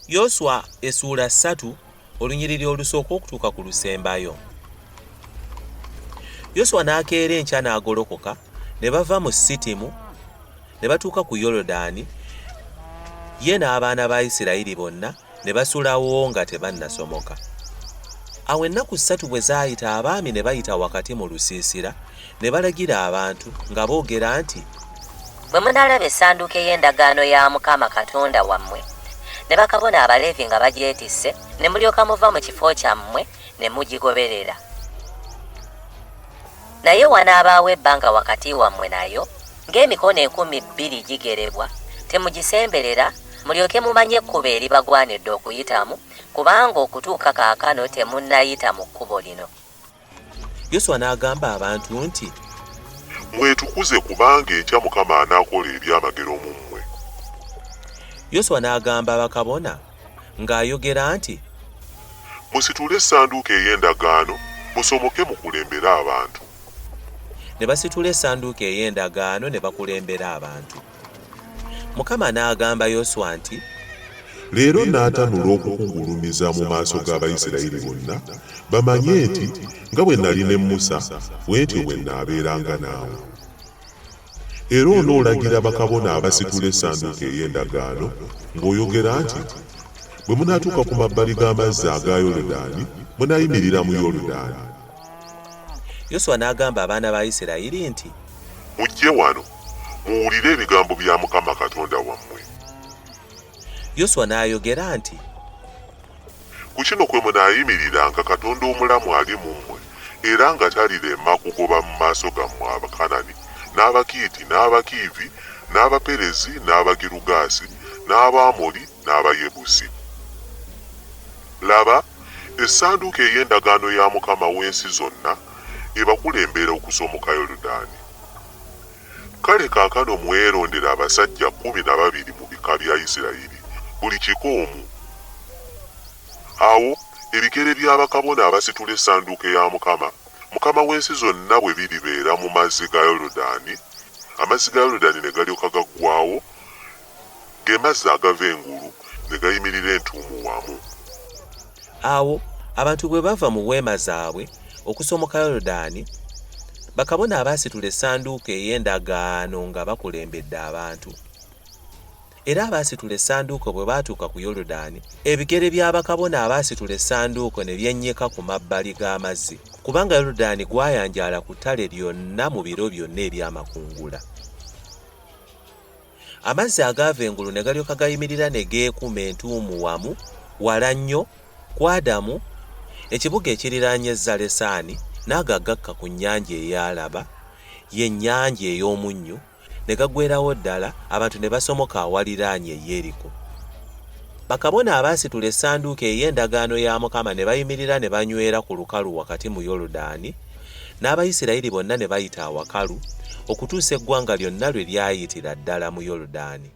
Yoswa essuula 3 olunyiriri olusooka okutuuka ku lusembayo. Yoswa n'akeera enkya n'agolokoka ne bava mu Sittimu ne batuuka ku Yoludaani, ye n'abaana ba Isiraeri bonna ne basulawo nga tebannasomoka. Awo ennaku 3 bwe zaayita, abaami ne bayita wakati mu lusiisira ne balagira abantu nga boogera nti, bwe munaalaba essanduuko ey'endagaano ya Mukama Katonda wammwe ne bakabona Abaleevi nga bagyetisse, ne mulyoka muva mu kifo kyammwe ne mugigoberera. Naye wanaabaawo ebbanga wakati wammwe nayo ng'emikono 12 gigerebwa, temugisemberera, mulyoke mumanye ekkubo eribagwanidde okuyitamu, kubanga okutuuka kaakano temunnayita mu kkubo lino. Yoswa n'agamba abantu nti, mwetukuze kubanga enkya Mukama anaakola ebyamagero mu mmwe. Yoswa n'agamba bakabona ng'ayogera nti, musitule essanduuko ey'endagaano, musomoke mukulembere abantu. ne basitula essanduuko ey'endagaano ne bakulembera abantu. Mukama n'agamba Yoswa nti, leero n'atanula okukugulumiza mu maaso g'Abayisirayiri bonna, bamanye nti nga bwe nali ne Musa bwe ntyo bwe nnaabeeranga naawe. Era onoolagira bakabona abasitula essanduuko ey'endagaano ng'oyogera nti, bwe munaatuuka ku mabbali g'amazzi aga Yoludaani, munaayimirira mu Yoludaani. Yoswa n'agamba abaana ba Isiraeri nti, mujje wano muwulire ebigambo bya Mukama Katonda wammwe. Yoswa n'ayogera nti, ku kino kwe munaayimirira nga Katonda omulamu ali mu mmwe, era nga talirema kugoba mu maaso gammwe Abakanani, n'Abakiiti, n'Abakiivi, n'Abaperezi, n'Abagirugaasi, n'Abamoli, n'Abayebusi. Laba, essanduuko ey'endagaano ya Mukama w'ensi zonna ebakulembera okusomoka Yoludaani. Kale kaakano mwerondera abasajja 12 mu bika bya Isiraeri, buli kika omu. Awo ebigere by'abakabona abasitula essanduuko ya Mukama w'ensi zonna bwe biribeera mu mazzi ga Yoludaani, amazzi ga Yoludaani ne galyoka gaggwaawo, ge mazzi agava engulu ne gayimirira entuumu wamu. Awo abantu bwe bava mu weema zaabwe okusomoka Yoludaani, bakabona abaasitula essanduuko ey'endagaano nga bakulembedde abantu. Era abaasitula essanduuko bwe baatuuka ku Yoludaani, ebigere by'abakabona abaasitula essanduuko ne byennyeka ku mabbali g'amazzi, kubanga Yoludaani gwayanjaala ku ttale lyonna mu biro byonna eby'amakungula. Amazzi agaava engulu ne galyoka gayimirira ne geekuma entuumu wamu, wala nnyo, ku Adamu, ekibuga ekiriraanye Zalesaani, n'agagakka ku nnyanja ey'Alaba, y'ennyanja ey'omunnyo, ne gaggweerawo ddala, abantu ne basomoka awaliraanye Yeriko. Bakabona abaasitula essanduuko ey'endagaano ya Mukama ne bayimirira ne banywera ku lukalu wakati mu Yoludaani, n'Abayisirayiri bonna ne bayita awakalu okutuusa eggwanga lyonna lwe lyayitira ddala mu Yoludaani.